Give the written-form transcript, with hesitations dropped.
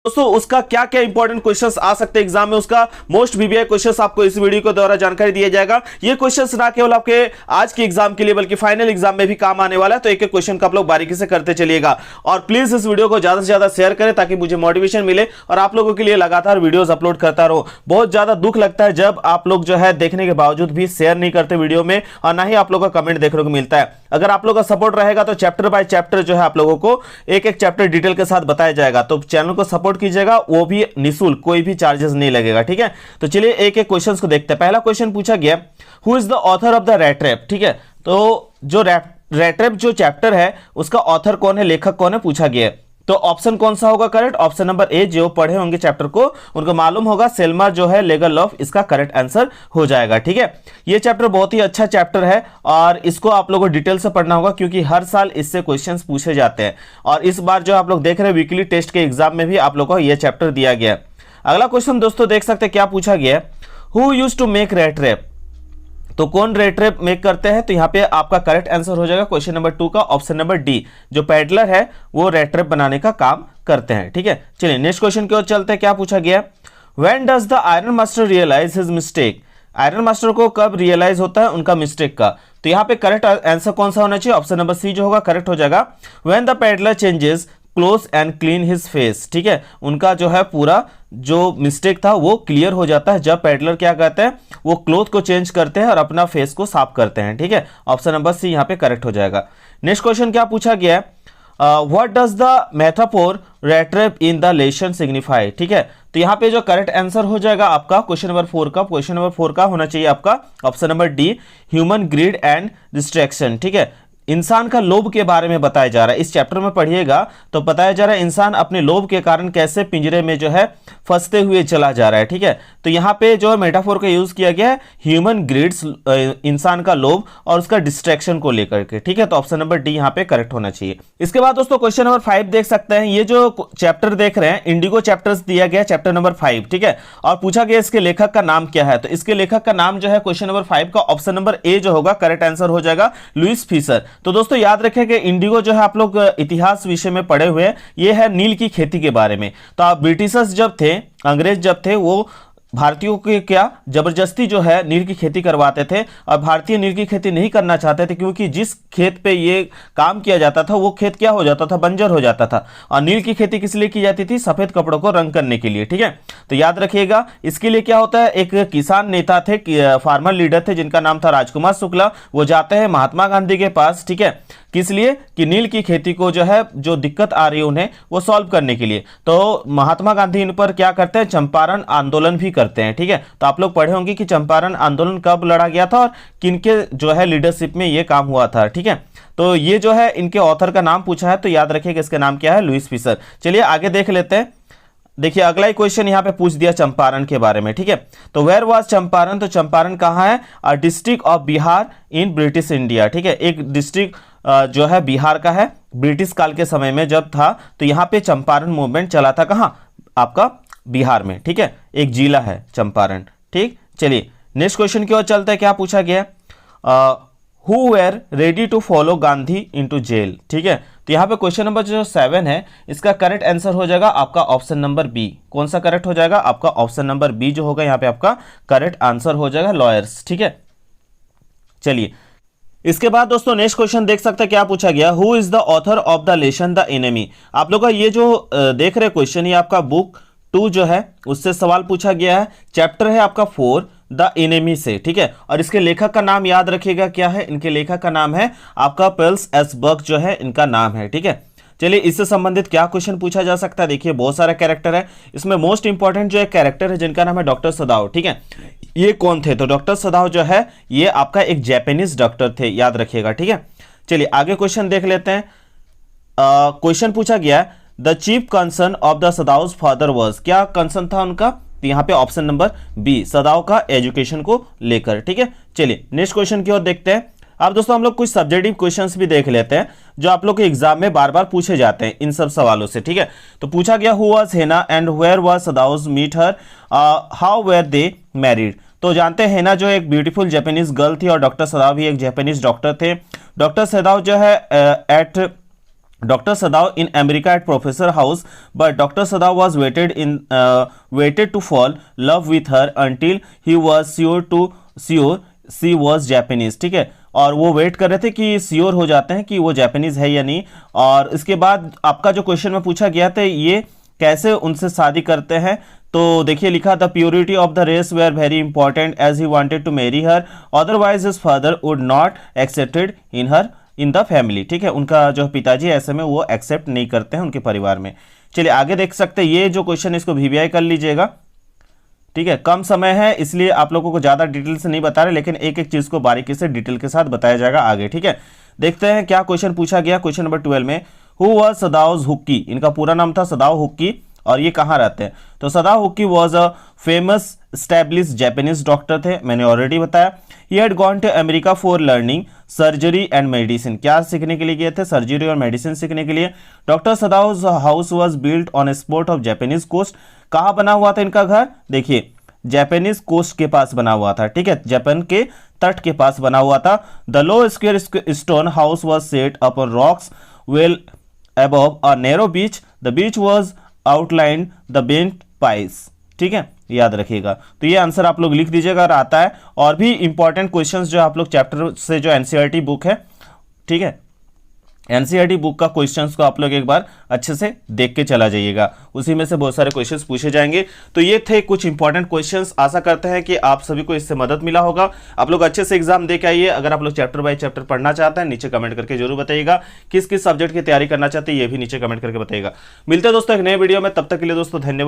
दोस्तों उसका क्या क्या इंपॉर्टेंट क्वेश्चंस आ सकते हैं एग्जाम में, उसका मोस्ट वीवीआई क्वेश्चंस आपको इस वीडियो के द्वारा जानकारी दिया जाएगा। ये क्वेश्चंस ना केवल आपके आज के एग्जाम के लिए बल्कि फाइनल एग्जाम में भी काम आने वाला है, तो एक एक क्वेश्चन का आप लोग बारीकी से करते चलिएगा। और प्लीज इस वीडियो को ज्यादा से ज्यादा शेयर करें ताकि मुझे मोटिवेशन मिले और आप लोगों के लिए लगातार वीडियोज अपलोड करता रहो। बहुत ज्यादा दुख लगता है जब आप लोग जो है देखने के बावजूद भी शेयर नहीं करते वीडियो में, और ना ही आप लोगों का कमेंट देखने को मिलता है। अगर आप लोगों का सपोर्ट रहेगा तो चैप्टर बाय चैप्टर जो है आप लोगों को एक एक चैप्टर डिटेल के साथ बताया जाएगा। तो चैनल को सपोर्ट कीजिएगा, वो भी निःशुल्क, कोई भी चार्जेस नहीं लगेगा। ठीक है, तो चलिए एक एक क्वेश्चंस को देखते हैं। पहला क्वेश्चन पूछा गया, who is the author of the rat trap. ठीक है, तो जो रैट रैप जो चैप्टर है उसका ऑथर कौन है, लेखक कौन है, पूछा गया है। तो ऑप्शन कौन सा होगा करेक्ट? ऑप्शन नंबर ए, जो पढ़े होंगे चैप्टर को उनको मालूम होगा, सेल्मा जो है लीगल लॉ, इसका करेक्ट आंसर हो जाएगा। ठीक है, ये चैप्टर बहुत ही अच्छा चैप्टर है और इसको आप लोगों को डिटेल से पढ़ना होगा क्योंकि हर साल इससे क्वेश्चंस पूछे जाते हैं। और इस बार जो आप लोग देख रहे हैं वीकली टेस्ट के एग्जाम में भी आप लोगों को यह चैप्टर दिया गया है। अगला क्वेश्चन दोस्तों देख सकते हैं क्या पूछा गया है, who used to make rat trap. तो कौन रेट रैप मेक करते हैं? तो यहां पे आपका करेक्ट आंसर हो जाएगा क्वेश्चन नंबर 2 का ऑप्शन नंबर डी, जो पैडलर है वो रेट रैप बनाने का काम करते हैं। ठीक है, चलिए नेक्स्ट क्वेश्चन की ओर चलते हैं। क्या पूछा गया, when does the iron master realise his mistake. Iron master को कब रियलाइज होता है उनका मिस्टेक का? तो यहां पे करेक्ट आंसर कौन सा होना चाहिए? ऑप्शन नंबर सी जो होगा करेक्ट हो जाएगा, when the peddler changes close and clean his face. ठीक है, उनका जो है पूरा जो मिस्टेक था वो क्लियर हो जाता है जब पैडलर क्या करते हैं, वो क्लोथ को चेंज करते हैं और अपना फेस को साफ करते हैं। ठीक है, ऑप्शन नंबर सी यहाँ पे करेक्ट हो जाएगा। नेक्स्ट क्वेश्चन क्या पूछा गया है, what does the metaphor rat trap in the lesson signify. ठीक है, तो यहाँ पे जो करेक्ट आंसर हो जाएगा आपका क्वेश्चन नंबर 4 का, क्वेश्चन नंबर 4 का होना चाहिए आपका option number D, human grid and distraction. ठीक है, इंसान का लोभ के बारे में बताया जा रहा है। इस चैप्टर में पढ़िएगा तो बताया जा रहा है इंसान अपने लोभ के कारण कैसे पिंजरे में जो है फंसते हुए चला जा रहा है। ठीक है, तो यहाँ पे जो है मेटाफोर का यूज किया गया है ह्यूमन ग्रीड्स, इंसान का लोभ और उसका डिस्ट्रैक्शन को लेकर के। ठीक है, तो ऑप्शन नंबर डी यहाँ पे करेक्ट होना चाहिए। इसके बाद दोस्तों क्वेश्चन नंबर 5 देख सकते हैं, ये जो चैप्टर देख रहे हैं इंडिगो चैप्टर्स दिया गया चैप्टर नंबर 5। ठीक है, और पूछा गया इसके लेखक का नाम क्या है। तो इसके लेखक का नाम जो है क्वेश्चन नंबर 5 का ऑप्शन नंबर ए जो होगा करेक्ट आंसर हो जाएगा, लुईस फिशर। तो दोस्तों याद रखें कि इंडिगो जो है आप लोग इतिहास विषय में पढ़े हुए हैं, ये है नील की खेती के बारे में। तो आप ब्रिटिशर्स जब थे, अंग्रेज जब थे, वो भारतीयों के क्या जबरदस्ती जो है नील की खेती करवाते थे और भारतीय नील की खेती नहीं करना चाहते थे क्योंकि जिस खेत पे ये काम किया जाता था वो खेत क्या हो जाता था, बंजर हो जाता था। और नील की खेती किस लिए की जाती थी? सफेद कपड़ों को रंग करने के लिए। ठीक है, तो याद रखिएगा इसके लिए क्या होता है, एक किसान नेता थे, फार्मर लीडर थे जिनका नाम था राजकुमार शुक्ला, वो जाते हैं महात्मा गांधी के पास। ठीक है, किस लिए? कि नील की खेती को जो है जो दिक्कत आ रही है उन्हें वो सॉल्व करने के लिए। तो महात्मा गांधी इन पर क्या करते हैं, चंपारण आंदोलन भी करते हैं। ठीक है, तो आप लोग पढ़े होंगे कि चंपारण आंदोलन कब लड़ा गया था और किनके जो है लीडरशिप में ये काम हुआ था। ठीक है, तो ये जो है इनके ऑथर का नाम पूछा है, तो याद रखिएगा इसका नाम क्या है, लुईस फिशर। चलिए आगे देख लेते हैं। देखिए अगला ही क्वेश्चन यहाँ पे पूछ दिया चंपारण के बारे में। ठीक है, तो वेयर वाज चंपारण। तो चंपारण कहाँ है? A district of Bihar in British India. ठीक है, एक डिस्ट्रिक्ट जो है बिहार का है, ब्रिटिश काल के समय में जब था तो यहाँ पे चंपारण मूवमेंट चला था। कहाँ? आपका बिहार में। ठीक है, एक जिला है चंपारण। ठीक, चलिए नेक्स्ट क्वेश्चन की ओर चलते हैं। क्या पूछा गया, who were ready to follow Gandhi into jail. ठीक है, तो यहाँ पे क्वेश्चन नंबर जो 7 है इसका करेक्ट आंसर हो जाएगा आपका ऑप्शन नंबर बी। कौन सा करेक्ट हो जाएगा? आपका ऑप्शन नंबर बी जो होगा यहाँ पे आपका करेक्ट आंसर हो जाएगा, लॉयर्स। ठीक है, चलिए इसके बाद दोस्तों नेक्स्ट क्वेश्चन देख सकते हैं क्या पूछा गया, who is the author of the lesson the enemy. आप लोग का ये जो देख रहे क्वेश्चन, ये आपका बुक 2 जो है उससे सवाल पूछा गया है, चैप्टर है आपका 4 द एनिमी से। ठीक है, और इसके लेखक का नाम याद रखिएगा क्या है, इनके लेखक का नाम है आपका पेल्स एस बर्ग जो है इनका नाम है। ठीक है, चलिए इससे संबंधित क्या क्वेश्चन पूछा जा सकता है। देखिए बहुत सारा कैरेक्टर है, इसमें मोस्ट इंपॉर्टेंट जो एक कैरेक्टर है जिनका नाम है डॉक्टर सदाव। ठीक है, ये कौन थे? तो डॉक्टर सदाव जो है ये आपका एक जापानीज डॉक्टर थे, याद रखिएगा। ठीक है, चलिए आगे क्वेश्चन देख लेते हैं। क्वेश्चन पूछा गया, the chief concern of the Sadao's father was. क्या कंसर्न था उनका? तो यहाँ पे ऑप्शन नंबर बी, सदाव का एजुकेशन को लेकर। ठीक है, चलिए नेक्स्ट क्वेश्चन की ओर देखते हैं। अब दोस्तों हम लोग कुछ सब्जेक्टिव क्वेश्चंस भी देख लेते हैं जो आप लोग के एग्जाम में बार बार पूछे जाते हैं इन सब सवालों से। ठीक है, तो पूछा गया, who was Hana and where was Sadao's meet her, how were they married. तो जानते हैं हेना जो एक ब्यूटीफुल जापानीज गर्ल थी और डॉक्टर सदाव भी एक जापानीज डॉक्टर थे। डॉक्टर सदाव जो है eight Dr. Sadao in America at Professor House, but Dr. Sadao was waited to fall love with her until he was sure she was Japanese। ठीक है, और वो वेट कर रहे थे कि श्योर हो जाते हैं कि वो जापानीज है या नहीं। और इसके बाद आपका जो क्वेश्चन में पूछा गया था ये कैसे उनसे शादी करते हैं, तो देखिए लिखा था purity of the race were very important as he wanted to marry her, otherwise his father would not accepted in the family. ठीक है, उनका जो पिताजी ऐसे में वो एक्सेप्ट नहीं करते हैं उनके परिवार में। चलिए आगे देख सकते हैं, ये जो क्वेश्चन इसको VBI कर लीजिएगा। ठीक है, कम समय है इसलिए आप लोगों को ज़्यादा डिटेल से नहीं बता रहे, लेकिन एक एक चीज़ को बारीकी से डिटेल के साथ बताया जाएगा आगे। ठीक है, देखते हैं क्या क्वेश्चन पूछा गया। क्वेश्चन नंबर 12 में, हु वाज सदाओ हुक्की, इनका पूरा नाम था सदाओ हुक्की, और ये कहाँ रहते हैं, तो Sadao Hoki was a famous established Japanese doctor थे, मैंने ऑलरेडी बताया। He had gone to America for learning surgery and medicine, क्या सीखने के लिए गए थे, सर्जरी और मेडिसिन सीखने के लिए। Doctor Sadao's house was built on a spot of Japanese coast, कहाँ बना हुआ था इनका घर, देखिए जापानीज कोस्ट के पास बना हुआ था। ठीक है, जापान के तट के पास बना हुआ था। The low square stone house was set upon rocks well above a narrow beach, the beach was outline the bent price. ठीक है, याद रखिएगा। तो ये आंसर आप लोग लिख दीजिएगा अगर आता है। और भी इंपॉर्टेंट क्वेश्चंस जो आप लोग चैप्टर से जो एनसीईआरटी बुक है, ठीक है, एनसीईआरटी बुक का क्वेश्चंस को आप लोग एक बार अच्छे से देख के चला जाइएगा, उसी में से बहुत सारे क्वेश्चंस पूछे जाएंगे। तो ये थे कुछ इंपॉर्टेंट क्वेश्चंस, आशा करते हैं कि आप सभी को इससे मदद मिला होगा। आप लोग अच्छे से एग्जाम दे के आइए। अगर आप लोग चैप्टर बाय चैप्टर पढ़ना चाहते हैं नीचे कमेंट करके जरूर बताइएगा, किस किस सब्जेक्ट की तैयारी करना चाहते हैं ये भी नीचे कमेंट करके बताइएगा। मिलते हैं दोस्तों एक नए वीडियो में, तब तक के लिए दोस्तों धन्यवाद।